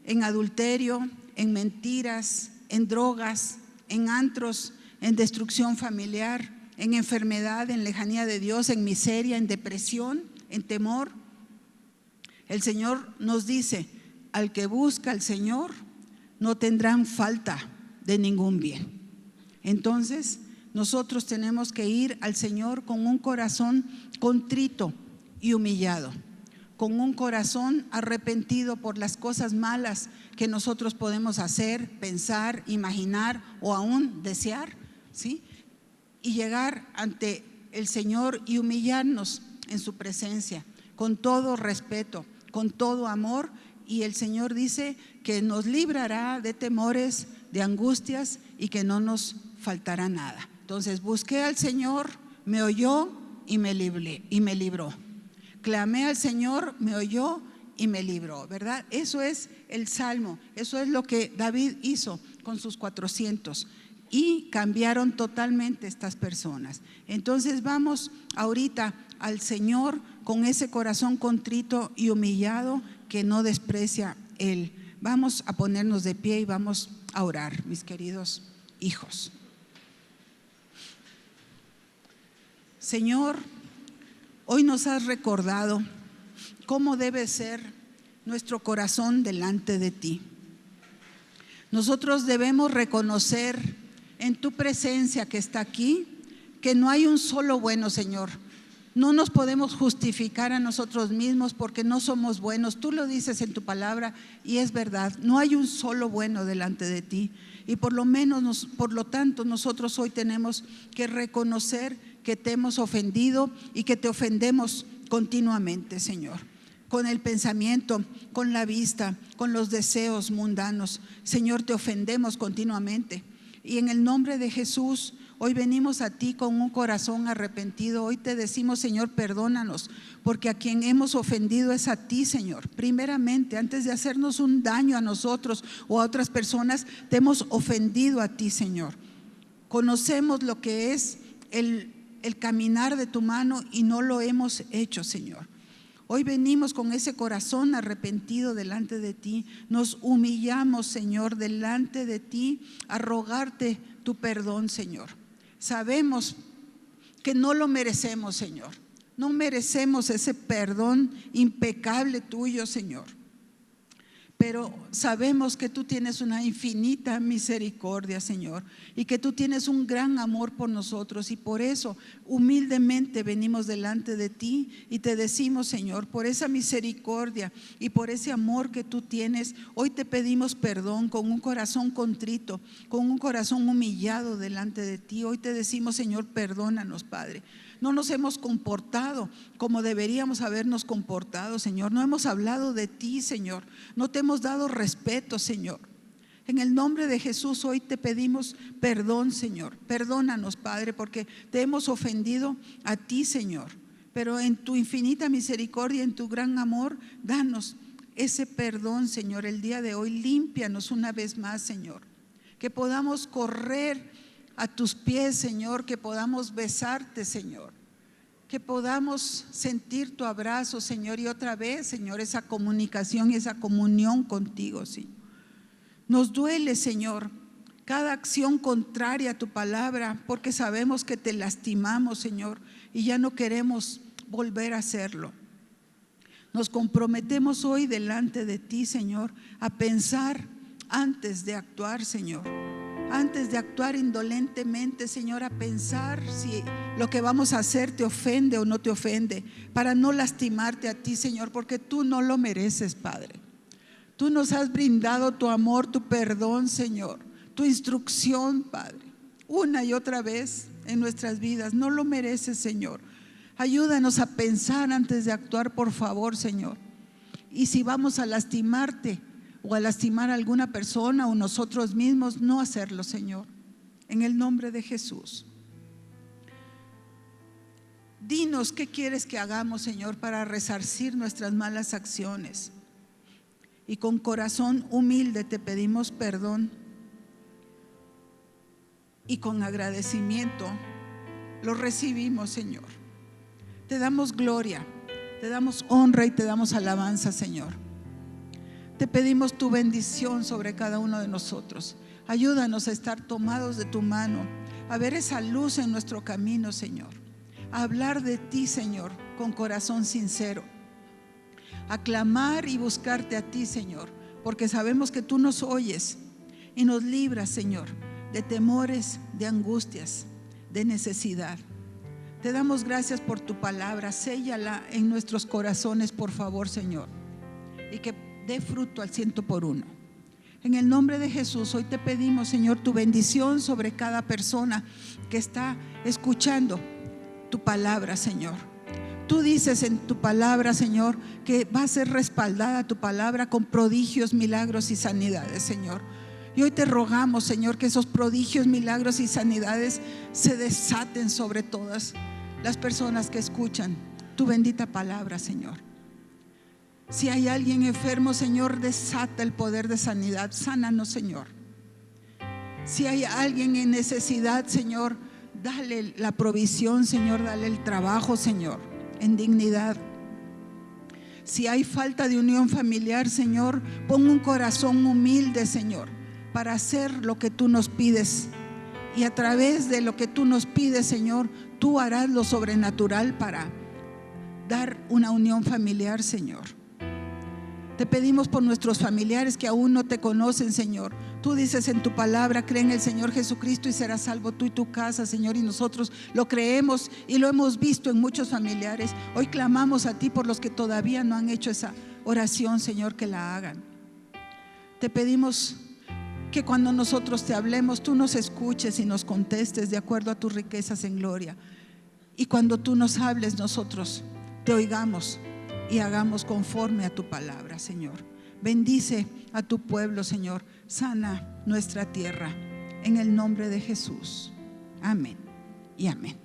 en adulterio, en mentiras, en drogas, en antros, en destrucción familiar, en enfermedad, en lejanía de Dios, en miseria, en depresión, en temor. El Señor nos dice: al que busca al Señor no tendrán falta de ningún bien. Entonces nosotros tenemos que ir al Señor con un corazón contrito y humillado, con un corazón arrepentido por las cosas malas que nosotros podemos hacer, pensar, imaginar o aún desear, ¿sí? Y llegar ante el Señor y humillarnos en su presencia, con todo respeto, con todo amor. Y el Señor dice que nos librará de temores, de angustias, y que no nos faltará nada. Entonces busqué al Señor, me oyó y me libró. Clamé al Señor, me oyó y me libró, ¿verdad? Eso es el Salmo, eso es lo que David hizo con sus 400, y cambiaron totalmente estas personas. Entonces vamos ahorita al Señor con ese corazón contrito y humillado que no desprecia Él. Vamos a ponernos de pie y vamos a orar, mis queridos hijos. Señor, hoy nos has recordado cómo debe ser nuestro corazón delante de ti. Nosotros debemos reconocer en tu presencia que está aquí que no hay un solo bueno, Señor. No nos podemos justificar a nosotros mismos porque no somos buenos. Tú lo dices en tu palabra y es verdad. No hay un solo bueno delante de ti. Y por lo tanto, nosotros hoy tenemos que reconocer que te hemos ofendido y que te ofendemos continuamente, Señor. Con el pensamiento, con la vista, con los deseos mundanos. Señor, te ofendemos continuamente. Y en el nombre de Jesús, hoy venimos a ti con un corazón arrepentido. Hoy te decimos: Señor, perdónanos, porque a quien hemos ofendido es a ti, Señor. Primeramente, antes de hacernos un daño a nosotros o a otras personas, te hemos ofendido a ti, Señor. Conocemos lo que es el caminar de tu mano y no lo hemos hecho, Señor. Hoy venimos con ese corazón arrepentido delante de ti. Nos humillamos, Señor, delante de ti a rogarte tu perdón, Señor. Sabemos que no lo merecemos, Señor. No merecemos ese perdón impecable tuyo, Señor. pero sabemos que tú tienes una infinita misericordia, Señor, y que tú tienes un gran amor por nosotros, y por eso humildemente venimos delante de ti y te decimos, Señor, por esa misericordia y por ese amor que tú tienes, hoy te pedimos perdón con un corazón contrito, con un corazón humillado delante de ti. Hoy te decimos, Señor, perdónanos, Padre. No nos hemos comportado como deberíamos habernos comportado, Señor. No hemos hablado de ti, Señor. No te hemos dado respeto, Señor. En el nombre de Jesús hoy te pedimos perdón, Señor. Perdónanos, Padre, porque te hemos ofendido a ti, Señor. Pero en tu infinita misericordia, en tu gran amor, danos ese perdón, Señor. El día de hoy límpianos una vez más, Señor. Que podamos correr a tus pies, Señor, que podamos besarte, Señor, que podamos sentir tu abrazo, Señor, y otra vez, Señor, esa comunicación y esa comunión contigo, sí. Nos duele, Señor, cada acción contraria a tu palabra, porque sabemos que te lastimamos, Señor, y ya no queremos volver a hacerlo. Nos comprometemos hoy delante de ti, Señor, a pensar antes de actuar, Señor. Antes de actuar indolentemente, Señor, a pensar si lo que vamos a hacer te ofende o no te ofende, para no lastimarte a ti, Señor, porque tú no lo mereces, Padre. Tú nos has brindado tu amor, tu perdón, Señor, tu instrucción, Padre, una y otra vez en nuestras vidas. No lo mereces, Señor. Ayúdanos a pensar antes de actuar, por favor, Señor. Y si vamos a lastimarte o a lastimar a alguna persona o nosotros mismos, no hacerlo, Señor, en el nombre de Jesús. Dinos qué quieres que hagamos, Señor, para resarcir nuestras malas acciones, y con corazón humilde te pedimos perdón, y con agradecimiento lo recibimos, Señor. Te damos gloria, te damos honra y te damos alabanza, Señor. Te pedimos tu bendición sobre cada uno de nosotros. Ayúdanos a estar tomados de tu mano, a ver esa luz en nuestro camino, Señor. A hablar de ti, Señor, con corazón sincero. A clamar y buscarte a ti, Señor, porque sabemos que tú nos oyes y nos libras, Señor, de temores, de angustias, de necesidad. Te damos gracias por tu palabra. Séllala en nuestros corazones, por favor, Señor, y que dé fruto al 100 por 1. En el nombre de Jesús, hoy te pedimos, Señor, tu bendición sobre cada persona que está escuchando tu palabra, Señor. Tú dices en tu palabra, Señor, que va a ser respaldada tu palabra con prodigios, milagros y sanidades, Señor. Y hoy te rogamos, Señor, que esos prodigios, milagros y sanidades se desaten sobre todas las personas que escuchan tu bendita palabra, Señor. Si hay alguien enfermo, Señor, desata el poder de sanidad. Sánanos, Señor. Si hay alguien en necesidad, Señor, dale la provisión, Señor. Dale el trabajo, Señor, en dignidad. Si hay falta de unión familiar, Señor, pon un corazón humilde, Señor, para hacer lo que tú nos pides. Y a través de lo que tú nos pides, Señor, tú harás lo sobrenatural para dar una unión familiar, Señor. Te pedimos por nuestros familiares que aún no te conocen, Señor. Tú dices en tu palabra: cree en el Señor Jesucristo y serás salvo tú y tu casa, Señor. Y nosotros lo creemos y lo hemos visto en muchos familiares. Hoy clamamos a ti por los que todavía no han hecho esa oración, Señor, que la hagan. Te pedimos que cuando nosotros te hablemos, tú nos escuches y nos contestes de acuerdo a tus riquezas en gloria. Y cuando tú nos hables, nosotros te oigamos y hagamos conforme a tu palabra, Señor. Bendice a tu pueblo, Señor. Sana nuestra tierra. En el nombre de Jesús. Amén y amén.